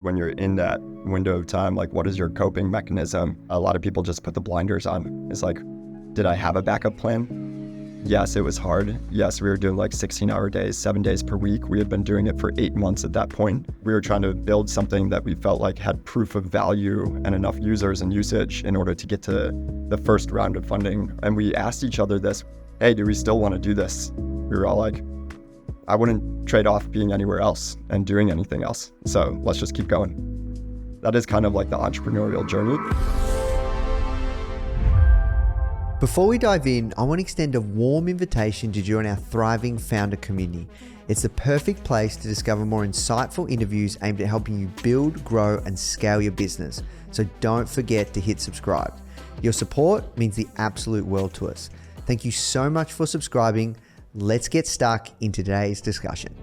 When you're in that window of time, like, what is your coping mechanism? A lot of people just put the blinders on. It's like, did I have a backup plan? Yes, it was hard. Yes, we were doing like 16-hour days, 7 days per week. We had been doing it for 8 months at that point. We were trying to build something that we felt like had proof of value and enough users and usage in order to get to the first round of funding. And we asked each other this, hey, do we still want to do this? We were all like, I wouldn't trade off being anywhere else and doing anything else. So let's just keep going. That is kind of like the entrepreneurial journey. Before we dive in, I want to extend a warm invitation to join our thriving Foundr community. It's the perfect place to discover more insightful interviews aimed at helping you build, grow, and scale your business. So don't forget to hit subscribe. Your support means the absolute world to us. Thank you so much for subscribing. Let's get stuck into today's discussion.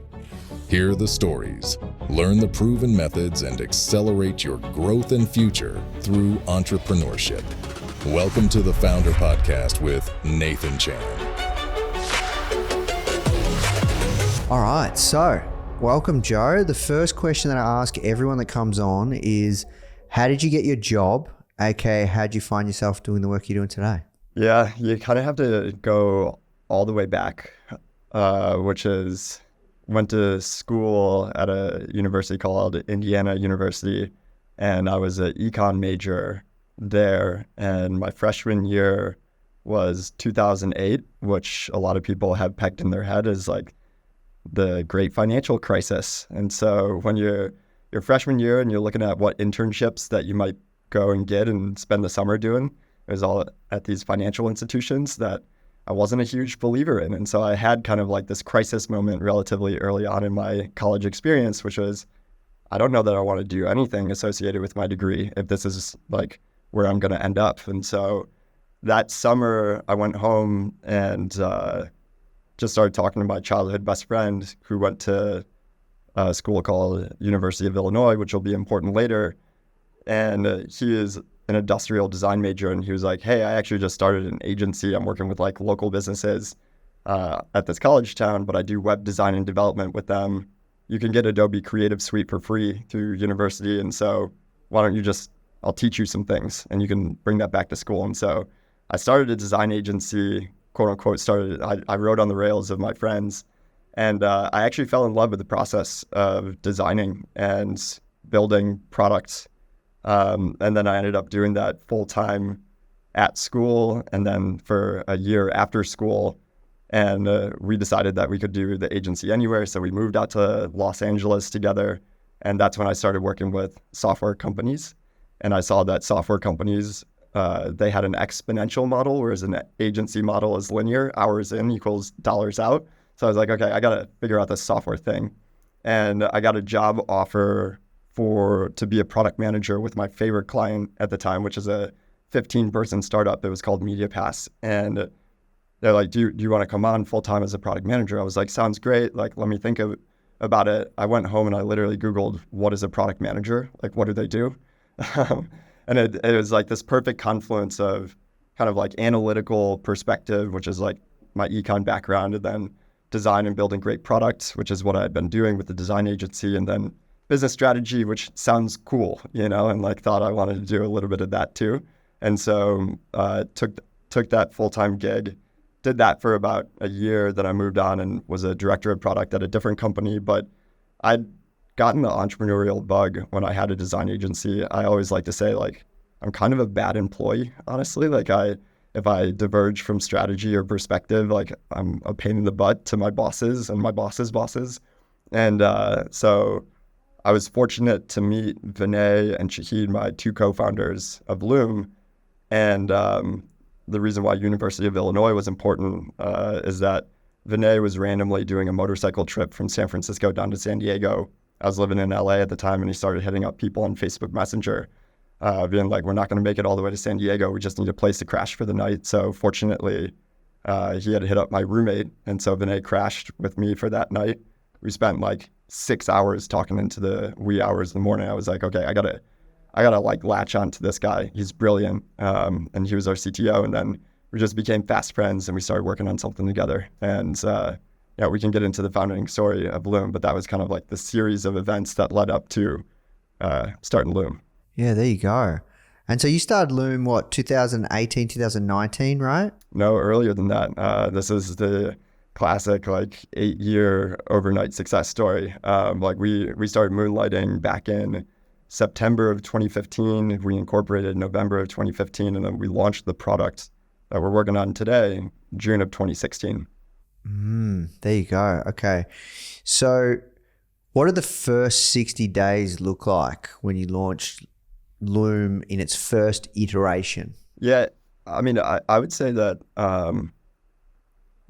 Hear the stories, learn the proven methods, and accelerate your growth and future through entrepreneurship. Welcome to the Foundr Podcast with Nathan Chan. All right, so welcome, Joe. The first question that I ask everyone that comes on is, how did you get your job? AKA, how did you find yourself doing the work you're doing today? Yeah, you kind of have to go all the way back, which is went to school at a university called Indiana University, and I was an econ major there. And my freshman year was 2008, which a lot of people have pegged in their head as like the great financial crisis. And so when you're your freshman year and you're looking at what internships that you might go and get and spend the summer doing, it was all at these financial institutions that I wasn't a huge believer in. And so I had kind of like this crisis moment relatively early on in my college experience, which was, I don't know that I want to do anything associated with my degree if this is like where I'm going to end up. And so that summer I went home and just started talking to my childhood best friend who went to a school called University of Illinois, which will be important later. And he is an industrial design major, and he was like, hey, I actually just started an agency. I'm working with like local businesses at this college town, but I do web design and development with them. You can get Adobe Creative Suite for free through university, and so why don't you just, I'll teach you some things and you can bring that back to school. And so I started a design agency, quote unquote, I wrote on the rails of my friends, and I actually fell in love with the process of designing and building products. And then I ended up doing that full-time at school and then for a year after school. And we decided that we could do the agency anywhere. So we moved out to Los Angeles together. And that's when I started working with software companies. And I saw that software companies, they had an exponential model, whereas an agency model is linear. Hours in equals dollars out. So I was like, okay, I got to figure out this software thing. And I got a job offer to be a product manager with my favorite client at the time, which is a 15-person startup. It was called MediaPass. And they're like, do you want to come on full-time as a product manager? I was like, sounds great. Like, let me think about it. I went home and I literally Googled, what is a product manager? Like, what do they do? And it was like this perfect confluence of kind of like analytical perspective, which is like my econ background, and then design and building great products, which is what I had been doing with the design agency, and then business strategy, which sounds cool, and like thought I wanted to do a little bit of that too. And so took that full-time gig, did that for about a year. Then I moved on and was a director of product at a different company. But I'd gotten the entrepreneurial bug when I had a design agency. I always like to say, like, I'm kind of a bad employee, honestly. Like if I diverge from strategy or perspective, like I'm a pain in the butt to my bosses and my boss's bosses. And so I was fortunate to meet Vinay and Shahid, my two co-founders of Loom. And the reason why University of Illinois was important is that Vinay was randomly doing a motorcycle trip from San Francisco down to San Diego. I was living in LA at the time, and he started hitting up people on Facebook Messenger, being like, we're not going to make it all the way to San Diego. We just need a place to crash for the night. So fortunately, he had hit up my roommate. And so Vinay crashed with me for that night. We spent like 6 hours talking into the wee hours of the morning. I was like, okay, I gotta like latch on to this guy. He's brilliant. And he was our CTO. And then we just became fast friends and we started working on something together. And we can get into the founding story of Loom, but that was kind of like the series of events that led up to starting Loom. Yeah, there you go. And so you started Loom, what, 2018, 2019, right? No, earlier than that. This is the classic like 8-year overnight success story. Like we started moonlighting back in September of 2015. We incorporated in November of 2015, and then we launched the product that we're working on today, June of 2016. There you go. Okay. So what did the first 60 days look like when you launched Loom in its first iteration? Yeah, I mean, I would say that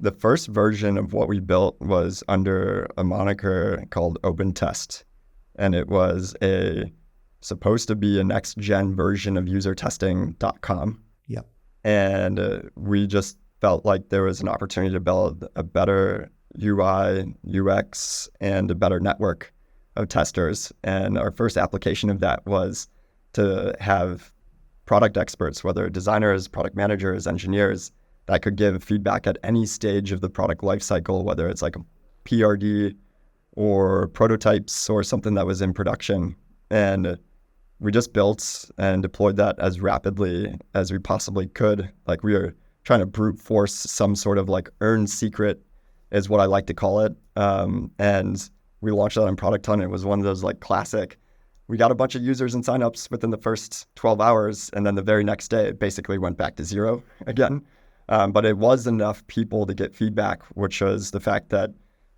the first version of what we built was under a moniker called Open Test. And it was supposed to be a next-gen version of usertesting.com. Yep. And we just felt like there was an opportunity to build a better UI, UX, and a better network of testers. And our first application of that was to have product experts, whether designers, product managers, engineers, that could give feedback at any stage of the product lifecycle, whether it's like a PRD or prototypes or something that was in production. And we just built and deployed that as rapidly as we possibly could. Like we were trying to brute force some sort of like earned secret is what I like to call it. And we launched that on Product Hunt. It was one of those like classic, we got a bunch of users and signups within the first 12 hours. And then the very next day, it basically went back to zero again. But it was enough people to get feedback, which was the fact that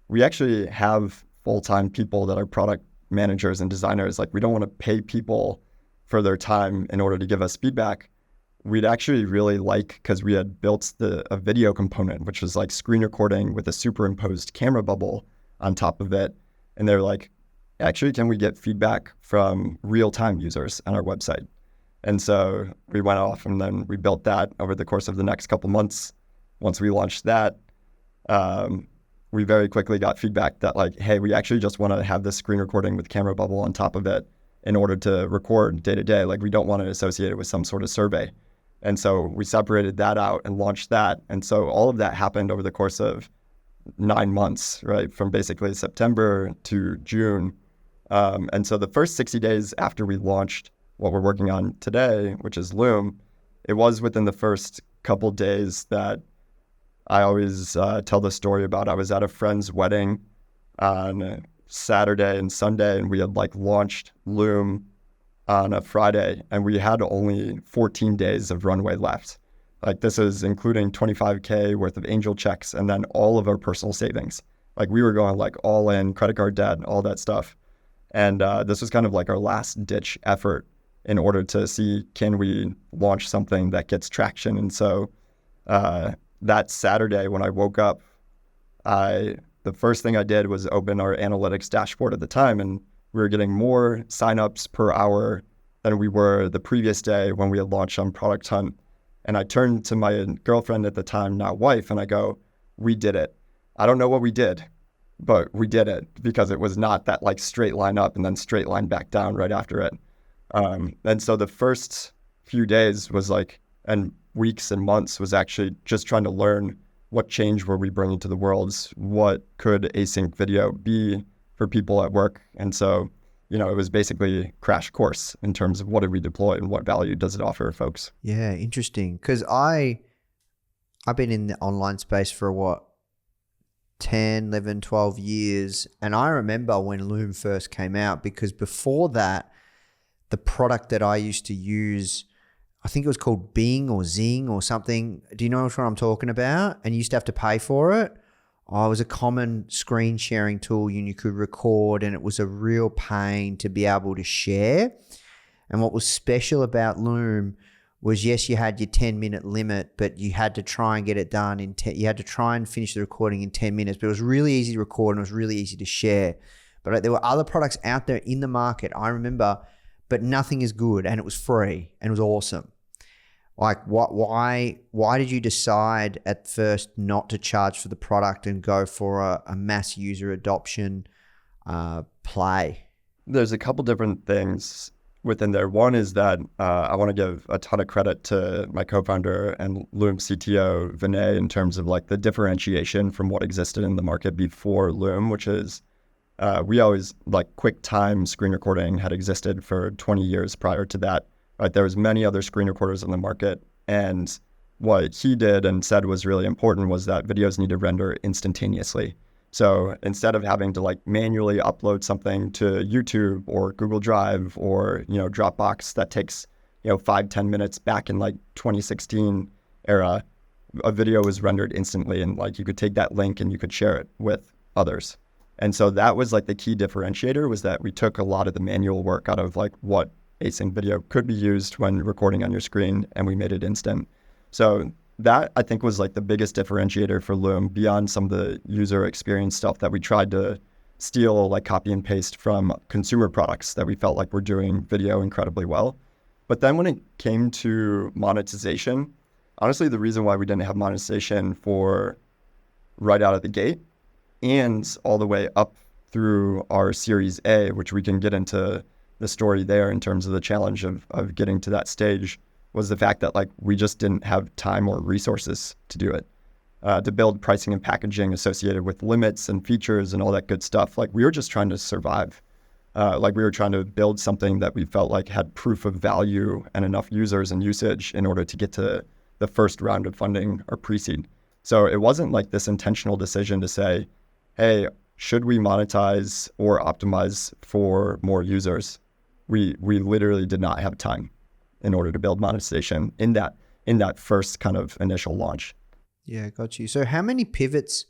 we actually have full-time people that are product managers and designers. Like we don't want to pay people for their time in order to give us feedback. We'd actually really like, because we had built a video component, which was like screen recording with a superimposed camera bubble on top of it. And they're like, actually, can we get feedback from real-time users on our website? And so we went off and then we built that over the course of the next couple months. Once we launched that, we very quickly got feedback that like, hey, we actually just want to have this screen recording with camera bubble on top of it in order to record day to day. Like we don't want to associate it with some sort of survey. And so we separated that out and launched that. And so all of that happened over the course of 9 months, right? From basically September to June. And so the first 60 days after we launched what we're working on today, which is Loom, it was within the first couple days that I always tell the story about. I was at a friend's wedding on Saturday and Sunday, and we had like launched Loom on a Friday, and we had only 14 days of runway left. Like this is including 25K worth of angel checks and then all of our personal savings. Like we were going like all in, credit card debt, all that stuff. And this was kind of like our last ditch effort in order to see, can we launch something that gets traction? And so that Saturday when I woke up, the first thing I did was open our analytics dashboard at the time, and we were getting more signups per hour than we were the previous day when we had launched on Product Hunt. And I turned to my girlfriend at the time, now wife, and I go, we did it. I don't know what we did, but we did it, because it was not that like straight line up and then straight line back down right after it. And so the first few days was like, and weeks and months was actually just trying to learn what change were we bringing to the world, what could async video be for people at work. And so, you know, it was basically crash course in terms of what did we deploy and what value does it offer folks. Yeah, interesting. Because I've been in the online space for what, 10, 11, 12 years. And I remember when Loom first came out, because before that, the product that I used to use, I think it was called Bing or Zing or something. Do you know what I'm talking about? And you used to have to pay for it. Oh, it was a common screen sharing tool, and you could record, and it was a real pain to be able to share. And what was special about Loom was, yes, you had your 10-minute limit, but you had to try and get it done you had to try and finish the recording in 10 minutes, but it was really easy to record and it was really easy to share. But there were other products out there in the market, I remember, but nothing is good, and it was free and it was awesome. Like, why did you decide at first not to charge for the product and go for a mass user adoption play? There's a couple different things within there. One is that I want to give a ton of credit to my co-founder and Loom CTO, Vinay, in terms of like the differentiation from what existed in the market before Loom, which is we always, like, QuickTime screen recording had existed for 20 years prior to that, right? There was many other screen recorders in the market, and what he did and said was really important was that videos need to render instantaneously. So instead of having to, like, manually upload something to YouTube or Google Drive or, Dropbox that takes, 5-10 minutes back in, like, 2016 era, a video was rendered instantly, and, like, you could take that link and you could share it with others. And so that was, like, the key differentiator, was that we took a lot of the manual work out of, like, what async video could be used when recording on your screen, and we made it instant. So that, I think, was, like, the biggest differentiator for Loom, beyond some of the user experience stuff that we tried to steal, like, copy and paste from consumer products that we felt like were doing video incredibly well. But then when it came to monetization, honestly, the reason why we didn't have monetization for right out of the gate and all the way up through our Series A, which we can get into the story there in terms of the challenge of getting to that stage, was the fact that, like, we just didn't have time or resources to do it, to build pricing and packaging associated with limits and features and all that good stuff. Like, we were just trying to survive. Like, we were trying to build something that we felt like had proof of value and enough users and usage in order to get to the first round of funding or pre-seed. So it wasn't like this intentional decision to say, hey, should we monetize or optimize for more users? We literally did not have time in order to build monetization in that first kind of initial launch. Yeah, got you. So how many pivots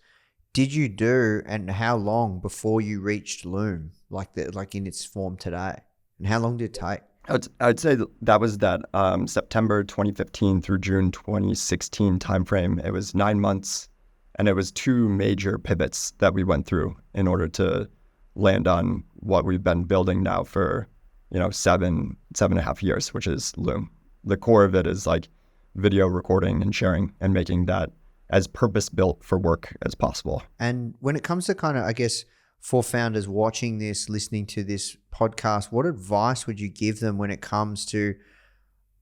did you do, and how long before you reached Loom, like in its form today? And how long did it take? I'd say that was that September 2015 through June 2016 timeframe. It was 9 months, and it was 2 major pivots that we went through in order to land on what we've been building now for 7.5 years, which is Loom. The core of it is, like, video recording and sharing and making that as purpose-built for work as possible. And when it comes to kind of, I guess, for founders watching this, listening to this podcast, what advice would you give them when it comes to,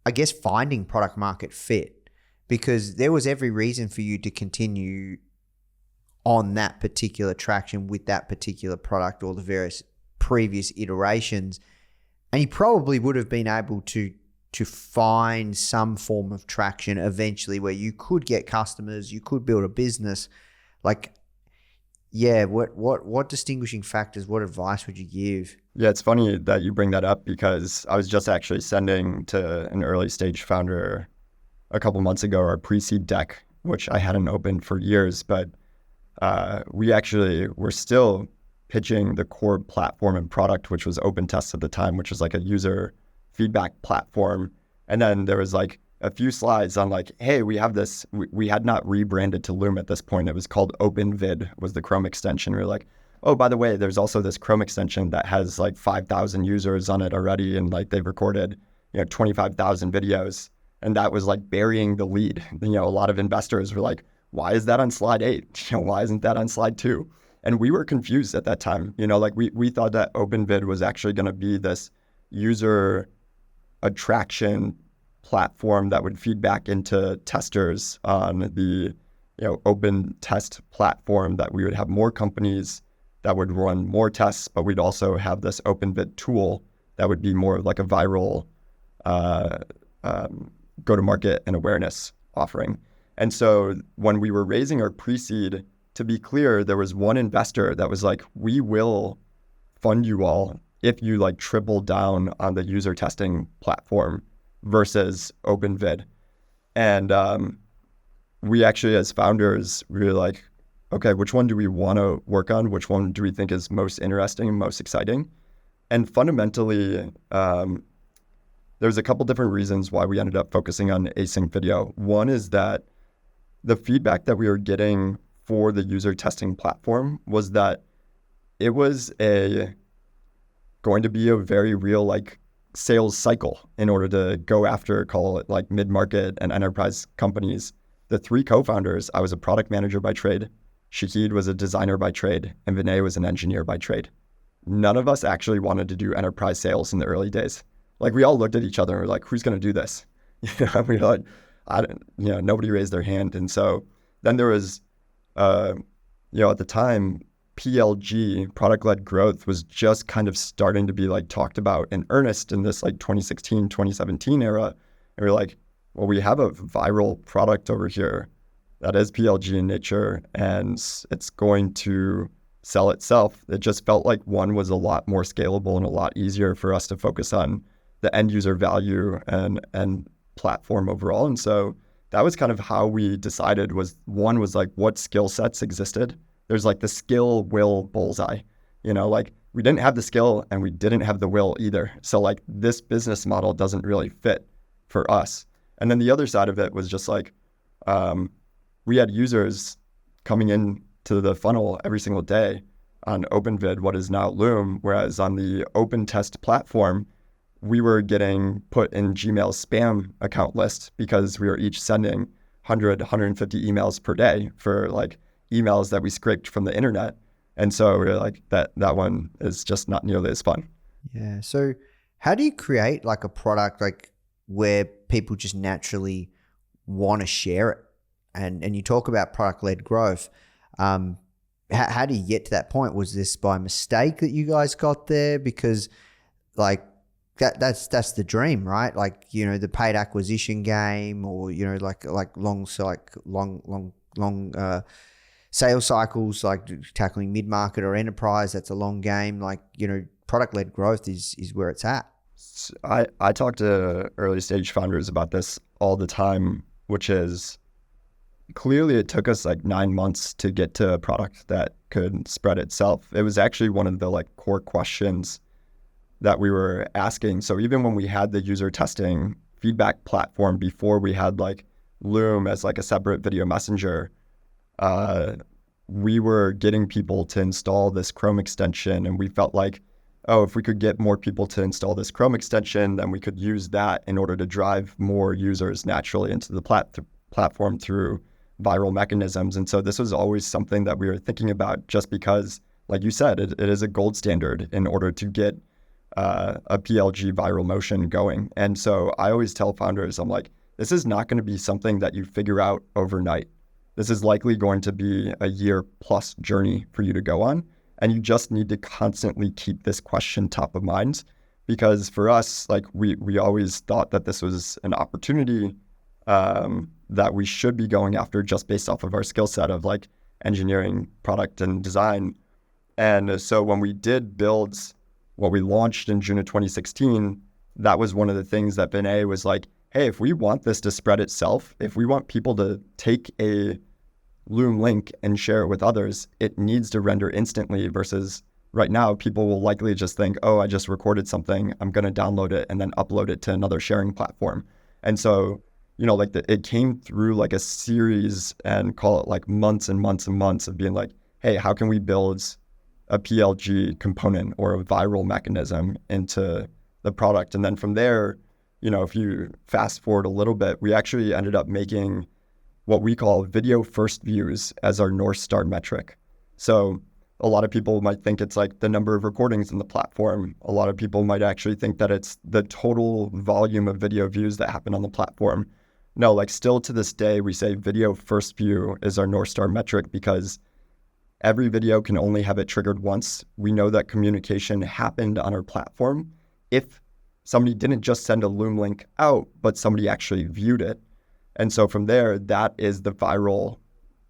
I guess, finding product market fit? Because there was every reason for you to continue on that particular traction with that particular product or the various previous iterations. And you probably would have been able to find some form of traction eventually where you could get customers, you could build a business. Like, yeah, what distinguishing factors, what advice would you give? Yeah, it's funny that you bring that up, because I was just actually sending to an early stage founder a couple months ago our pre-seed deck, which I hadn't opened for years, but we actually were still pitching the core platform and product, which was Open Test at the time, which was like a user feedback platform. And then there was, like, a few slides on, like, hey, we have this, we had not rebranded to Loom at this point. It was called OpenVid, was the Chrome extension. We were like, oh, by the way, there's also this Chrome extension that has, like, 5,000 users on it already, and, like, they've recorded 25,000 videos. And that was, like, burying the lead. A lot of investors were like, why is that on slide 8? Why isn't that on slide 2? And we were confused at that time. Like, we thought that OpenVid was actually going to be this user attraction platform that would feed back into testers on the open test platform, that we would have more companies that would run more tests, but we'd also have this OpenVid tool that would be more of like a viral go-to-market and awareness offering. And so when we were raising our pre-seed, to be clear, there was one investor that was like, we will fund you all if you, like, triple down on the user testing platform versus OpenVid. And we actually, as founders, we were like, okay, which one do we want to work on? Which one do we think is most interesting and most exciting? And fundamentally, there's a couple different reasons why we ended up focusing on async video. One is that the feedback that we were getting for the user testing platform was that it was going to be a very real, like, sales cycle in order to go after, call it, like, mid-market and enterprise companies. The 3 co-founders, I was a product manager by trade, Shahid was a designer by trade, and Vinay was an engineer by trade. None of us actually wanted to do enterprise sales in the early days. Like, we all looked at each other and were like, who's going to do this? We were like, nobody raised their hand. And so then there was, at the time, PLG, product-led growth, was just kind of starting to be like talked about in earnest in this like 2016, 2017 era. And we're like, well, we have a viral product over here that is PLG in nature, and it's going to sell itself. It just felt like one was a lot more scalable and a lot easier for us to focus on the end user value and platform overall. And so that was kind of how we decided. Was one was like, what skill sets existed? There's like the skill will bullseye, like we didn't have the skill and we didn't have the will either. So like this business model doesn't really fit for us. And then the other side of it was just like, we had users coming in to the funnel every single day on OpenVid, what is now Loom, whereas on the OpenTest platform, we were getting put in Gmail spam account list because we were each sending 100, 150 emails per day for like emails that we scraped from the internet. And so we're like, that one is just not nearly as fun. Yeah. So how do you create like a product like where people just naturally want to share it? And you talk about product-led growth. How do you get to that point? Was this by mistake that you guys got there? Because like that's the dream, right? Like, the paid acquisition game, or, like long sales cycles, like tackling mid-market or enterprise. That's a long game. Like, product-led growth is where it's at. I talk to early stage founders about this all the time, which is clearly it took us like 9 months to get to a product that could spread itself. It was actually one of the like core questions that we were asking. So even when we had the user testing feedback platform before we had like Loom as like a separate video messenger, we were getting people to install this Chrome extension, and we felt like, oh, if we could get more people to install this Chrome extension, then we could use that in order to drive more users naturally into the platform through viral mechanisms. And so this was always something that we were thinking about, just because, like you said, it is a gold standard in order to get a PLG viral motion going. And so I always tell founders, I'm like, this is not going to be something that you figure out overnight. This is likely going to be a year plus journey for you to go on. And you just need to constantly keep this question top of mind, because for us, like we always thought that this was an opportunity that we should be going after just based off of our skill set of like engineering, product, and design. And so when we did build what we launched in June of 2016, that was one of the things that Vinay was like, hey, if we want this to spread itself, if we want people to take a Loom link and share it with others, it needs to render instantly, versus right now, people will likely just think, oh, I just recorded something, I'm going to download it and then upload it to another sharing platform. And so, like it came through like a series, and call it like months and months and months of being like, hey, how can we build a PLG component or a viral mechanism into the product? And then from there, if you fast forward a little bit, we actually ended up making what we call video first views as our North Star metric. So a lot of people might think it's like the number of recordings in the platform. A lot of people might actually think that it's the total volume of video views that happen on the platform. No, like still to this day, we say video first view is our North Star metric, because every video can only have it triggered once. We know that communication happened on our platform if somebody didn't just send a Loom link out, but somebody actually viewed it. And so from there, that is the viral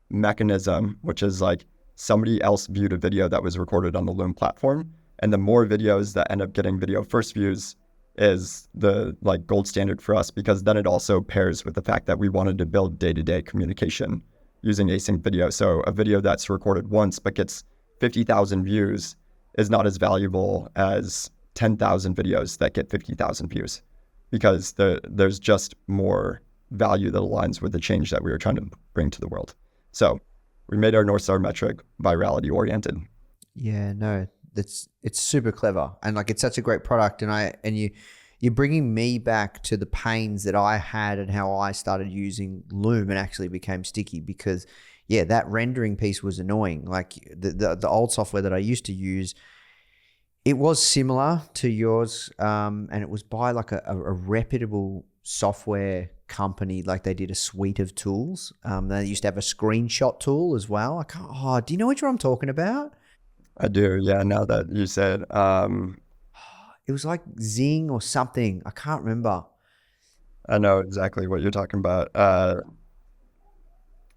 mechanism, which is like somebody else viewed a video that was recorded on the Loom platform. And the more videos that end up getting video first views is the like gold standard for us, because then it also pairs with the fact that we wanted to build day-to-day communication using async video. So a video that's recorded once but gets 50,000 views is not as valuable as 10,000 videos that get 50,000 views, because there's just more value that aligns with the change that we were trying to bring to the world. So we made our North Star metric virality oriented. Yeah, no, it's super clever, and like it's such a great product. And you're bringing me back to the pains that I had and how I started using Loom and actually became sticky, because yeah, that rendering piece was annoying. Like the old software that I used to use, it was similar to yours, and it was by like a reputable software company. Like they did a suite of tools. They used to have a screenshot tool as well. Do you know which one I'm talking about? I do. Yeah. Now that you said, It was like Zing or something. I can't remember. I know exactly what you're talking about.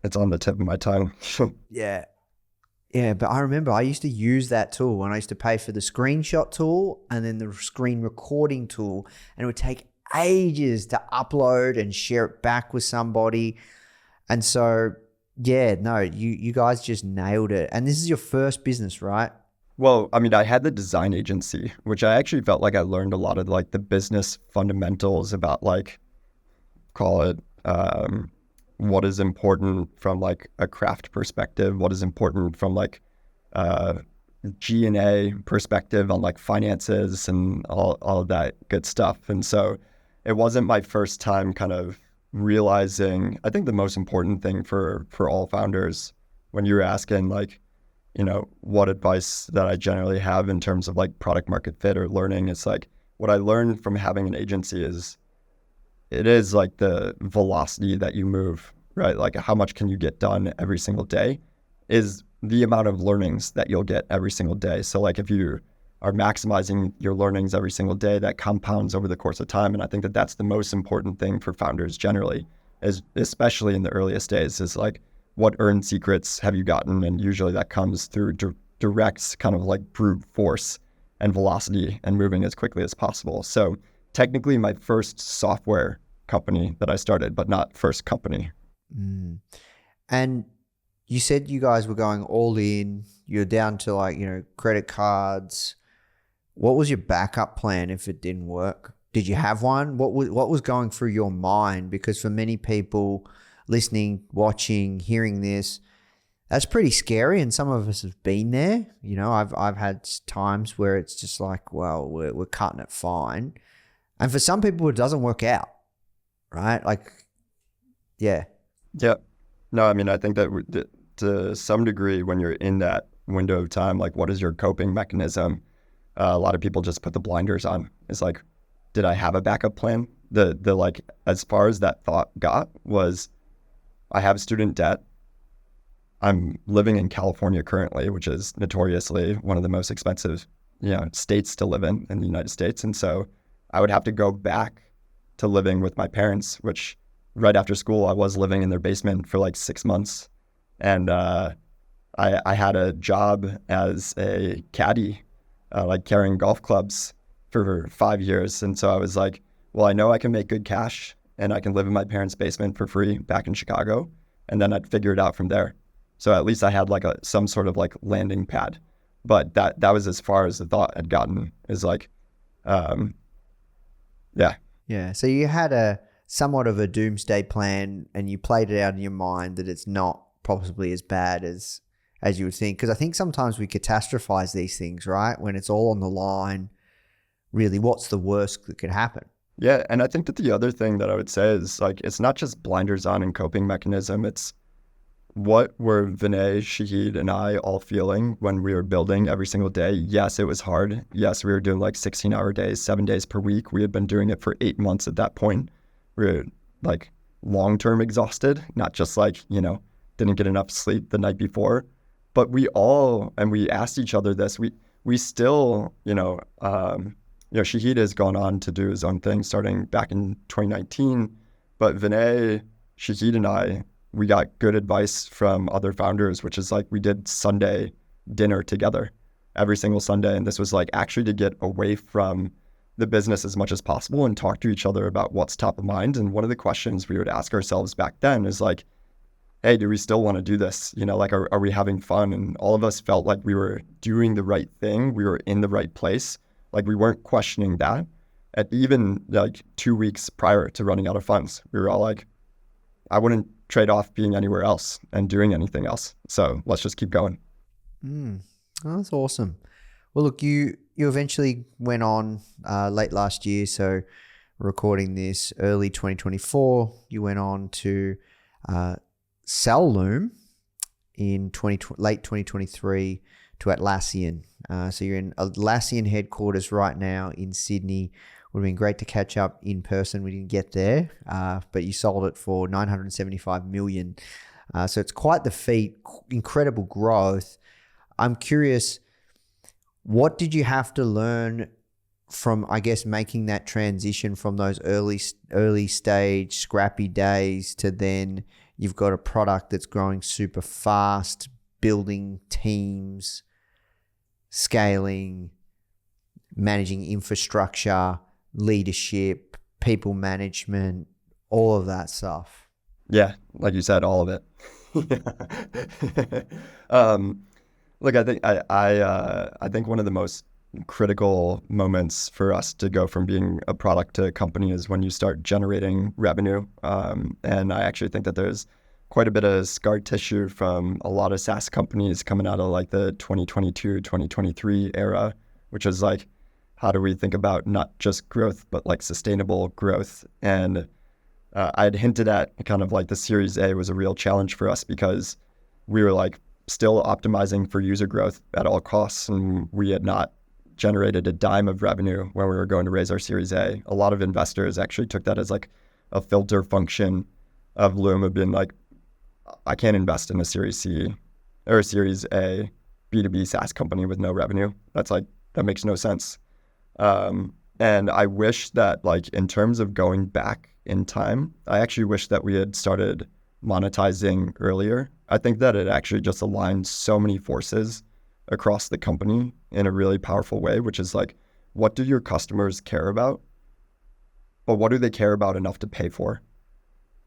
It's on the tip of my tongue. Yeah. Yeah, but I remember I used to use that tool and I used to pay for the screenshot tool and then the screen recording tool, and it would take ages to upload and share it back with somebody. And so, yeah, no, you guys just nailed it. And this is your first business, right? Well, I mean, I had the design agency, which I actually felt like I learned a lot of like the business fundamentals about like, call it, what is important from like a craft perspective, what is important from like uh, G&A perspective on like finances and all of that good stuff. And so it wasn't my first time kind of realizing, I think the most important thing for all founders when you're asking like, what advice that I generally have in terms of like product market fit or learning, it's like what I learned from having an agency is it is like the velocity that you move, right? Like how much can you get done every single day is the amount of learnings that you'll get every single day. So like if you are maximizing your learnings every single day, that compounds over the course of time. And I think that that's the most important thing for founders generally, is especially in the earliest days, is like what earned secrets have you gotten? And usually that comes through direct kind of like brute force and velocity and moving as quickly as possible. So technically my first software company that I started, but not first company. Mm. And you said you guys were going all in. You're down to like, credit cards. What was your backup plan if it didn't work? Did you have one? What was going through your mind? Because for many people listening, watching, hearing this, that's pretty scary. And some of us have been there. I've had times where it's just like, well, we're cutting it fine. And for some people, it doesn't work out, right? Like, yeah. Yeah. No, I mean, I think that to some degree, when you're in that window of time, like what is your coping mechanism? A lot of people just put the blinders on. It's like, did I have a backup plan? The like, as far as that thought got was, I have student debt. I'm living in California currently, which is notoriously one of the most expensive, states to live in the United States. And so I would have to go back to living with my parents, which right after school, I was living in their basement for like 6 months. And I had a job as a caddy, like carrying golf clubs for 5 years. And so I was like, well, I know I can make good cash and I can live in my parents' basement for free back in Chicago. And then I'd figure it out from there. So at least I had like some sort of like landing pad. But that was as far as the thought had gotten, is like, yeah. Yeah. So you had a somewhat of a doomsday plan and you played it out in your mind that it's not possibly as bad as you would think. Because I think sometimes we catastrophize these things, right? When it's all on the line, really, what's the worst that could happen? Yeah. And I think that the other thing that I would say is like, it's not just blinders on and coping mechanism. It's what were Vinay, Shahid, and I all feeling when we were building every single day? Yes, it was hard. Yes, we were doing like 16-hour days, 7 days per week. We had been doing it for 8 months at that point. We were like long-term exhausted, not just like, didn't get enough sleep the night before. But we asked each other this. We still, Shahid has gone on to do his own thing starting back in 2019. But Vinay, Shahid, and I, we got good advice from other founders, which is like we did Sunday dinner together every single Sunday. And this was like actually to get away from the business as much as possible and talk to each other about what's top of mind. And one of the questions we would ask ourselves back then is like, hey, do we still want to do this? Like, are we having fun? And all of us felt like we were doing the right thing. We were in the right place. Like we weren't questioning that. At even like 2 weeks prior to running out of funds, we were all like, I wouldn't trade off being anywhere else and doing anything else. So let's just keep going. Oh, that's awesome. Well, look, you eventually went on late last year. So recording this early 2024, you went on to sell Loom in late 2023 to Atlassian. So you're in Atlassian headquarters right now in Sydney. Would have been great to catch up in person. We didn't get there, but you sold it for $975 million. So it's quite the feat, incredible growth. I'm curious, What did you have to learn from, I guess, making that transition from those early stage scrappy days to then you've got a product that's growing super fast, building teams, scaling, managing infrastructure, leadership, people management, all of that stuff? Yeah, like you said, all of it. Look, I think one of the most critical moments for us to go from being a product to a company is when you start generating revenue. And I actually think that there's quite a bit of scar tissue from a lot of SaaS companies coming out of like the 2022, 2023 era, which is like, how do we think about not just growth, but like sustainable growth? And I had hinted at kind of like the Series A was a real challenge for us because we were like still optimizing for user growth at all costs, and we had not generated a dime of revenue when we were going to raise our Series A. A lot of investors actually took that as like a filter function of Loom, of being like, I can't invest in a Series C or a Series A B2B SaaS company with no revenue. That's like, that makes no sense. And I wish that, like, in terms of going back in time, I actually wish that we had started monetizing earlier. I think that it actually just aligns so many forces across the company in a really powerful way, which is like, what do your customers care about? But what do they care about enough to pay for?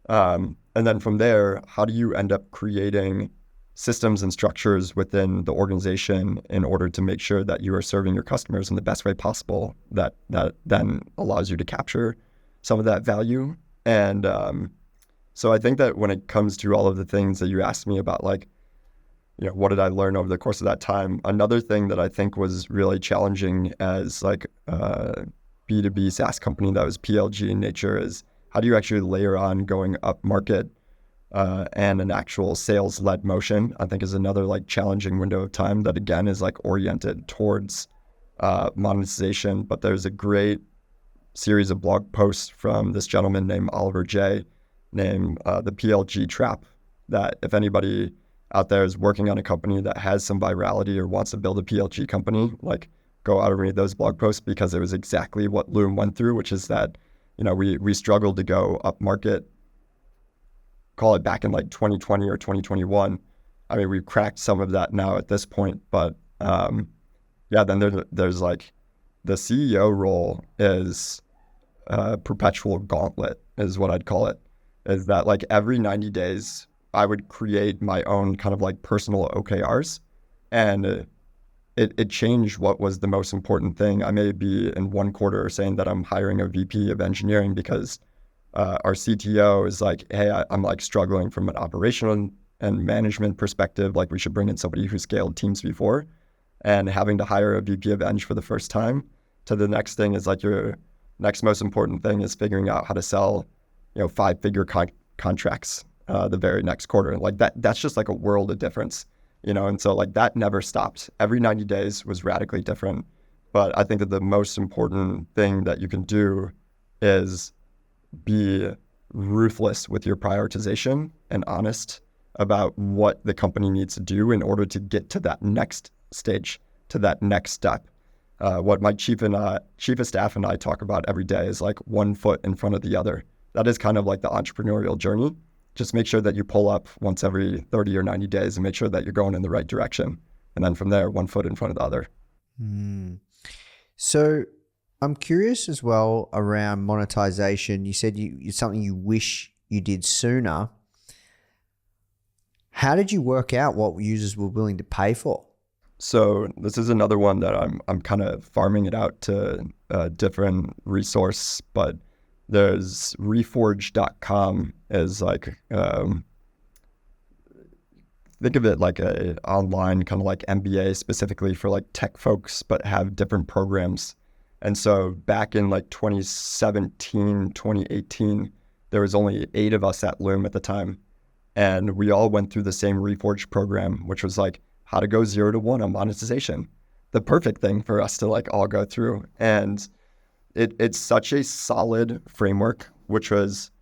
And then from there, how do you end up creating systems and structures within the organization in order to make sure that you are serving your customers in the best way possible, that then allows you to capture some of that value? And so I think that when it comes to all of the things that you asked me about, like, you know, what did I learn over the course of that time? Another thing that I think was really challenging as like a B2B SaaS company that was PLG in nature is, how do you actually layer on going up market and an actual sales-led motion? I think is another like challenging window of time that again is like oriented towards monetization. But there's a great series of blog posts from this gentleman named Oliver J, named The PLG Trap, that if anybody out there is working on a company that has some virality or wants to build a PLG company, like, go out and read those blog posts, because it was exactly what Loom went through, which is that, you know, we struggled to go up market, call it back in like 2020 or 2021. I mean, we've cracked some of that now at this point, but yeah, then there's like the CEO role is a perpetual gauntlet, is what I'd call it. Is that like every 90 days, I would create my own kind of like personal OKRs, and it changed what was the most important thing. I may be in one quarter saying that I'm hiring a VP of engineering because our CTO is like, hey, I'm like struggling from an operational and management perspective. Like, we should bring in somebody who scaled teams before, and having to hire a VP of Eng for the first time. To the next thing is like, your next most important thing is figuring out how to sell, you know, 5-figure contracts the very next quarter. Like that's just like a world of difference, you know? And so like that never stopped. Every 90 days was radically different. But I think that the most important thing that you can do is be ruthless with your prioritization and honest about what the company needs to do in order to get to that next stage, to that next step. What my chief of staff and I talk about every day is like one foot in front of the other. That is kind of like the entrepreneurial journey. Just make sure that you pull up once every 30 or 90 days and make sure that you're going in the right direction. And then from there, one foot in front of the other. So I'm curious as well around monetization. You said it's something you wish you did sooner. How did you work out what users were willing to pay for? So this is another one that I'm kind of farming it out to a different resource, but there's reforge.com is like, think of it like a online kind of like MBA specifically for like tech folks, but have different programs. And so back in like 2017, 2018, there was only 8 of us at Loom at the time. And we all went through the same Reforge program, which was like how to go 0 to 1 on monetization. The perfect thing for us to like all go through. And it's such a solid framework, which was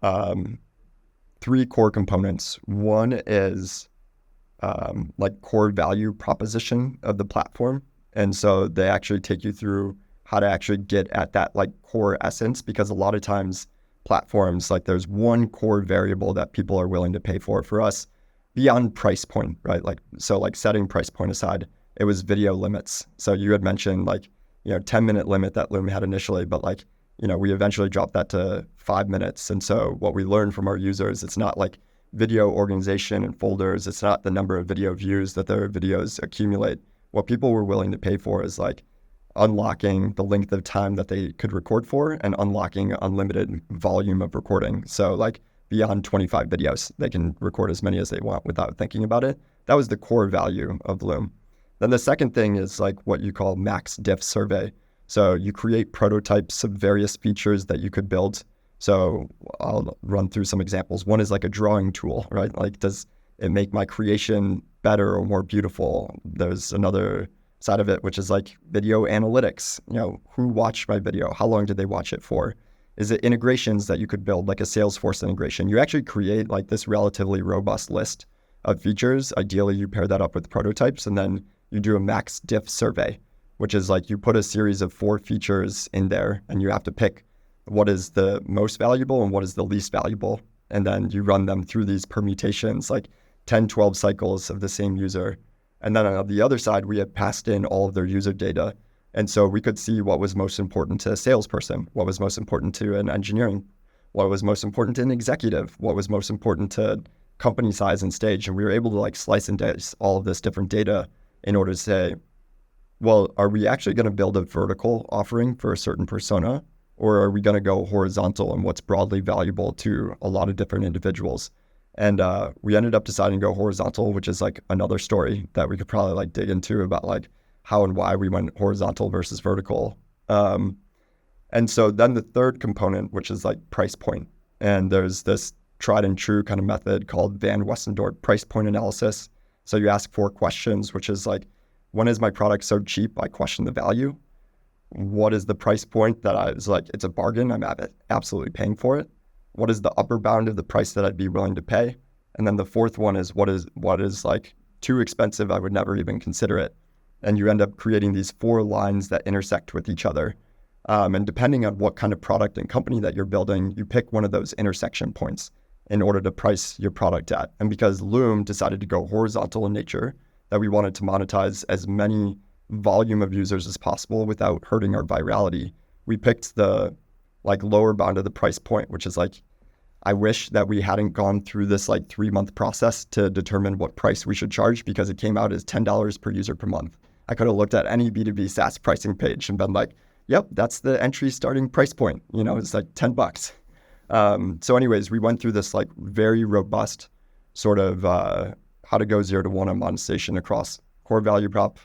3 core components. One is like core value proposition of the platform. And so they actually take you through how to actually get at that like core essence, because a lot of times platforms, like there's one core variable that people are willing to pay for. For us, beyond price point, right? Like, so like setting price point aside, it was video limits. So you had mentioned like, 10-minute limit that Loom had initially, but like, we eventually dropped that to 5 minutes. And so what we learned from our users, it's not like video organization and folders. It's not the number of video views that their videos accumulate. What people were willing to pay for is like unlocking the length of time that they could record for and unlocking unlimited volume of recording. So like beyond 25 videos, they can record as many as they want without thinking about it. That was the core value of Loom. Then the second thing is like what you call max diff survey. So you create prototypes of various features that you could build. So I'll run through some examples. One is like a drawing tool, right? Like, does it make my creation better or more beautiful? There's another side of it, which is like video analytics. Who watched my video? How long did they watch it for? Is it integrations that you could build, like a Salesforce integration? You actually create like this relatively robust list of features. Ideally, you pair that up with prototypes, and then you do a max diff survey, which is like you put a series of 4 features in there, and you have to pick what is the most valuable and what is the least valuable. And then you run them through these permutations, like 10, 12 cycles of the same user. And then on the other side, we had passed in all of their user data. And so we could see what was most important to a salesperson, what was most important to an engineering, what was most important to an executive, what was most important to company size and stage. And we were able to like slice and dice all of this different data in order to say, well, are we actually going to build a vertical offering for a certain persona, or are we going to go horizontal and what's broadly valuable to a lot of different individuals? And we ended up deciding to go horizontal, which is like another story that we could probably like dig into about like how and why we went horizontal versus vertical. And so then the third component, which is like price point. And there's this tried and true kind of method called Van Westendorp price point analysis. So you ask 4 questions, which is like, when is my product so cheap I question the value? What is the price point that I was like, it's a bargain, I'm absolutely paying for it? What is the upper bound of the price that I'd be willing to pay? And then the fourth one is what is like too expensive, I would never even consider it. And you end up creating these 4 lines that intersect with each other. And depending on what kind of product and company that you're building, you pick one of those intersection points in order to price your product at. And because Loom decided to go horizontal in nature, that we wanted to monetize as many volume of users as possible without hurting our virality, we picked the like lower bound of the price point, which is like, I wish that we hadn't gone through this like 3-month process to determine what price we should charge, because it came out as $10 per user per month. I could have looked at any B2B SaaS pricing page and been like, yep, that's the entry starting price point. It's like $10. So anyways, we went through this like very robust sort of how to go 0 to 1 on monetization across core value prop,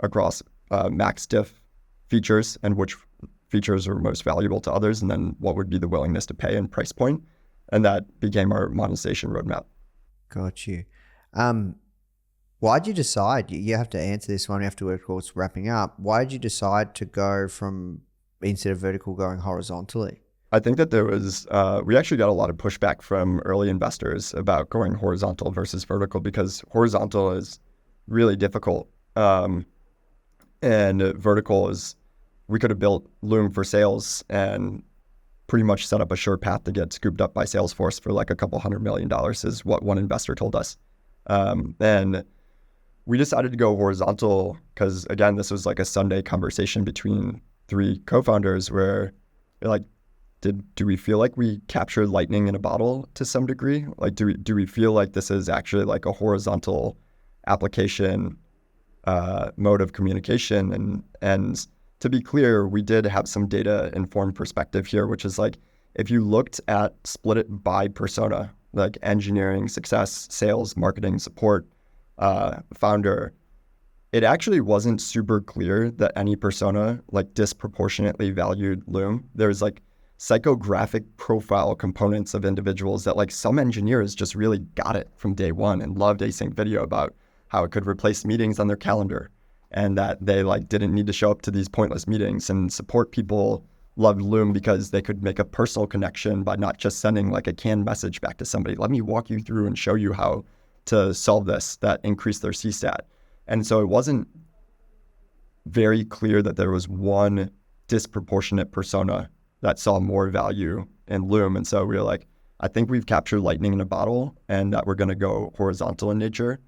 across max diff features, and which features are most valuable to others, and then what would be the willingness to pay and price point. And that became our monetization roadmap. Got you. Why'd you decide, you have to answer this one after we're of course wrapping up, why did you decide to go from, instead of vertical, going horizontally? I think that there was, we actually got a lot of pushback from early investors about going horizontal versus vertical, because horizontal is really difficult. And vertical is, we could have built Loom for sales and pretty much set up a sure path to get scooped up by Salesforce for like a couple $100 million is what one investor told us. And we decided to go horizontal because, again, this was like a Sunday conversation between 3 co-founders where they're like, do we feel like we captured lightning in a bottle to some degree? Like, do we feel like this is actually like a horizontal application mode of communication? And to be clear, we did have some data-informed perspective here, which is like, if you looked at split it by persona, like engineering, success, sales, marketing, support, founder, it actually wasn't super clear that any persona like disproportionately valued Loom. There's like psychographic profile components of individuals that like some engineers just really got it from day one and loved async video about how it could replace meetings on their calendar, and that they like didn't need to show up to these pointless meetings. And support people loved Loom because they could make a personal connection by not just sending like a canned message back to somebody. Let me walk you through and show you how to solve this. That increased their CSAT. And so it wasn't very clear that there was one disproportionate persona that saw more value in Loom. And so we were like, I think we've captured lightning in a bottle and that we're going to go horizontal in nature.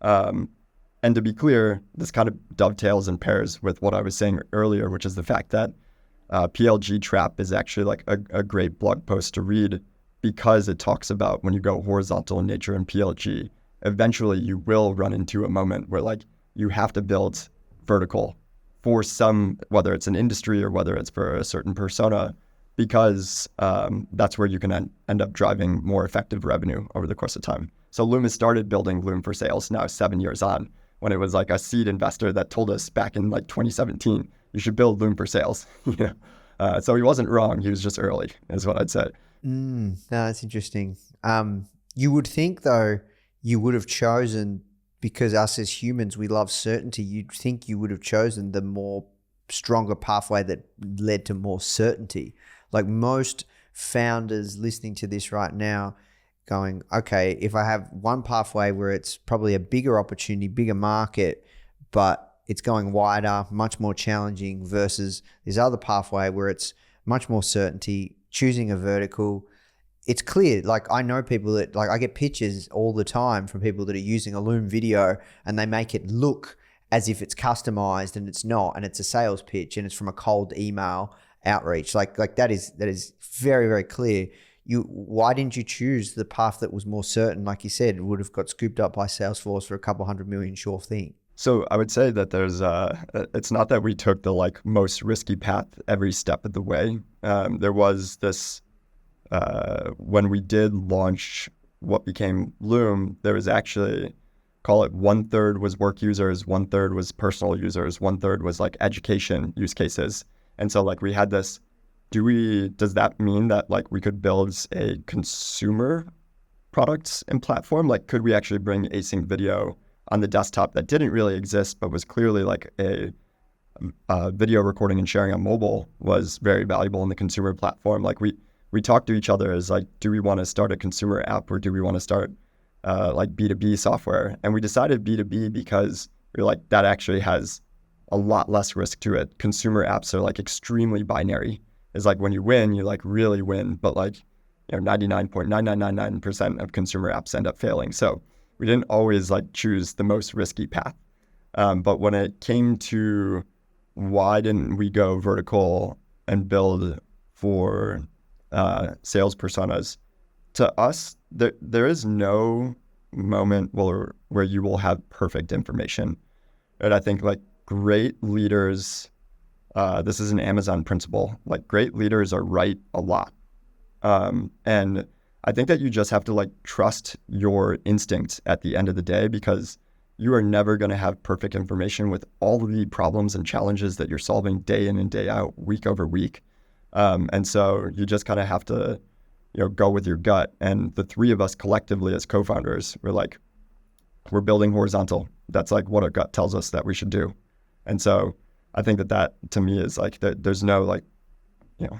And to be clear, this kind of dovetails and pairs with what I was saying earlier, which is the fact that PLG Trap is actually like a great blog post to read, because it talks about when you go horizontal in nature in PLG, eventually you will run into a moment where like you have to build vertical for some, whether it's an industry or whether it's for a certain persona, because that's where you can end up driving more effective revenue over the course of time. So Loom has started building Loom for Sales now 7 years on, when it was like a seed investor that told us back in like 2017, you should build Loom for Sales. So he wasn't wrong. He was just early, is what I'd say. No, that's interesting. You would think though, you would have chosen, because us as humans, we love certainty. You'd think you would have chosen the more stronger pathway that led to more certainty. Like most founders listening to this right now going, okay, if I have one pathway where it's probably a bigger opportunity, bigger market, but it's going wider, much more challenging, versus this other pathway where it's much more certainty, choosing a vertical. It's clear. Like I know people that, like I get pictures all the time from people that are using a Loom video and they make it look as if it's customized and it's not, and it's a sales pitch and it's from a cold email outreach. Like that is very, very clear. Why didn't you choose the path that was more certain? Like you said, it would have got scooped up by Salesforce for a couple $100 million sure thing. So I would say that there's it's not that we took the like most risky path every step of the way. There was this, when we did launch what became Loom, there was actually, call it 1/3 was work users, 1/3 was personal users, 1/3 was like education use cases. And so like we had this, does that mean that like we could build a consumer products and platform? Like could we actually bring async video on the desktop that didn't really exist, but was clearly like a video recording and sharing on mobile was very valuable in the consumer platform? Like we talked to each other as like, do we want to start a consumer app or do we want to start like B2B software? And we decided B2B because we're like, that actually has a lot less risk to it. Consumer apps are like extremely binary. It's like when you win, you like really win, but like, 99.9999% of consumer apps end up failing. So we didn't always like choose the most risky path. But when it came to why didn't we go vertical and build for sales personas, to us, there is no moment where you will have perfect information. And I think like great leaders, this is an Amazon principle, like great leaders are right a lot. And I think that you just have to like trust your instinct at the end of the day, because you are never going to have perfect information with all of the problems and challenges that you're solving day in and day out, week over week. And so you just kind of have to, go with your gut. And the three of us collectively as co-founders, we're building horizontal. That's like what our gut tells us that we should do. And so I think that to me is like, there's no like,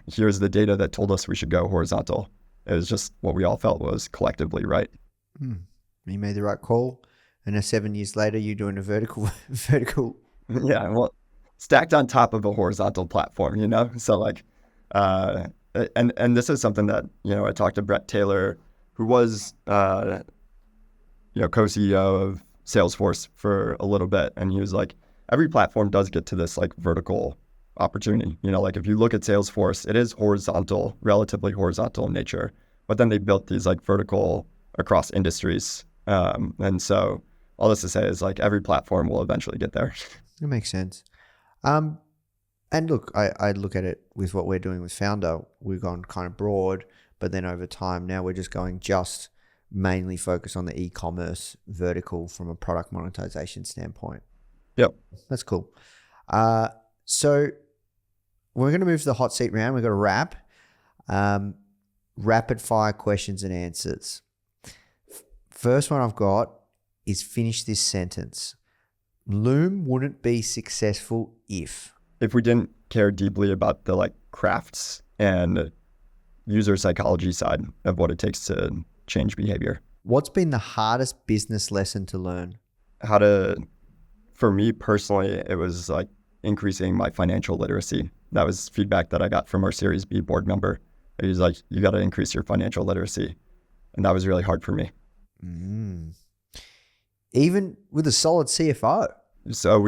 here's the data that told us we should go horizontal. It was just what we all felt was collectively right. You made the right call. And now 7 years later, you're doing a vertical. Yeah, well, stacked on top of a horizontal platform, So like, and this is something that, I talked to Brett Taylor, who was, co-CEO of Salesforce for a little bit. And he was like, every platform does get to this like vertical opportunity. Like if you look at Salesforce, it is relatively horizontal in nature, but then they built these like vertical across industries. And so all this to say is like every platform will eventually get there. It makes sense. And look, I look at it with what we're doing with Foundr. We've gone kind of broad, but then over time now we're just going mainly focus on the e-commerce vertical from a product monetization standpoint. Yep. That's cool. So we're going to move to the hot seat round. We've got a wrap. Rapid fire questions and answers. First one I've got is finish this sentence. Loom wouldn't be successful if we didn't care deeply about the like crafts and user psychology side of what it takes to change behavior. What's been the hardest business lesson to learn? For me personally, it was like increasing my financial literacy. That was feedback that I got from our Series B board member. He was like, you got to increase your financial literacy. And that was really hard for me. Even with a solid CFO. So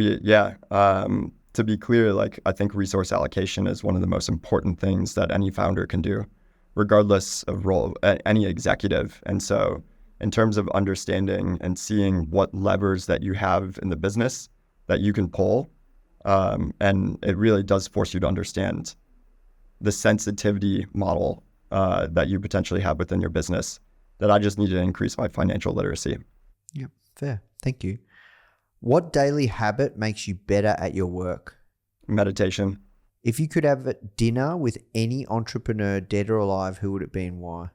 to be clear, like I think resource allocation is one of the most important things that any founder can do, regardless of role, any executive. And so in terms of understanding and seeing what levers that you have in the business that you can pull, and it really does force you to understand the sensitivity model that you potentially have within your business, that I just need to increase my financial literacy. Yeah, fair. Thank you. What daily habit makes you better at your work? Meditation. If you could have a dinner with any entrepreneur, dead or alive, who would it be and why?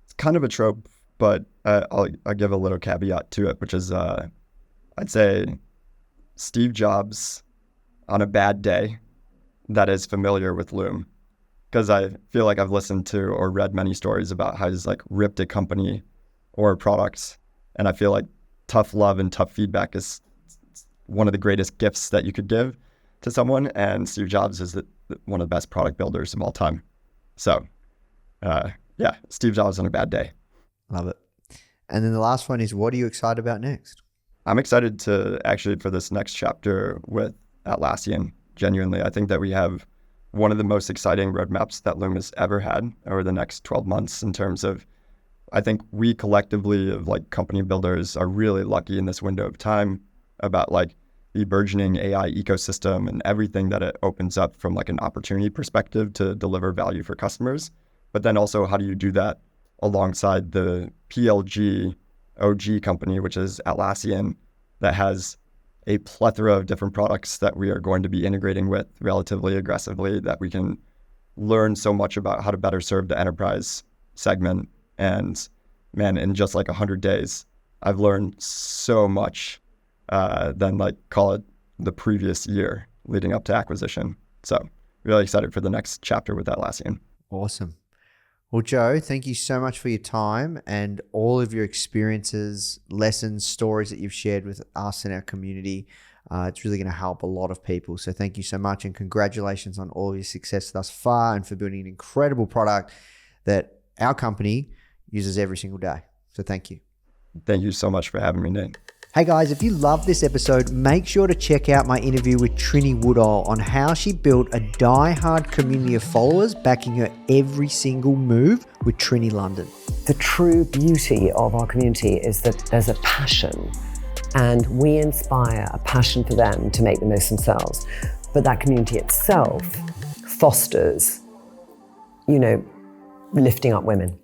It's kind of a trope, but I'll give a little caveat to it, which is I'd say Steve Jobs on a bad day that is familiar with Loom. Because I feel like I've listened to or read many stories about how he's like ripped a company or a product. And I feel like tough love and tough feedback is one of the greatest gifts that you could give to someone. And Steve Jobs is one of the best product builders of all time. So Steve Jobs on a bad day. Love it. And then the last one is, what are you excited about next? I'm excited for this next chapter with Atlassian. Genuinely, I think that we have one of the most exciting roadmaps that Loom has ever had over the next 12 months in terms of, I think we collectively of like company builders are really lucky in this window of time about like the burgeoning AI ecosystem and everything that it opens up from like an opportunity perspective to deliver value for customers. But then also, how do you do that alongside the PLG OG company, which is Atlassian, that has a plethora of different products that we are going to be integrating with relatively aggressively, that we can learn so much about how to better serve the enterprise segment. And man, in just like 100 days, I've learned so much than like call it the previous year leading up to acquisition. So really excited for the next chapter with Atlassian. Awesome. Well, Joe, thank you so much for your time and all of your experiences, lessons, stories that you've shared with us and our community. It's really going to help a lot of people. So thank you so much, and congratulations on all your success thus far and for building an incredible product that our company uses every single day. So thank you. Thank you so much for having me, Nate. Hey guys, if you love this episode, make sure to check out my interview with Trini Woodall on how she built a die-hard community of followers backing her every single move with Trini London. The true beauty of our community is that there's a passion, and we inspire a passion for them to make the most themselves. But that community itself fosters, lifting up women.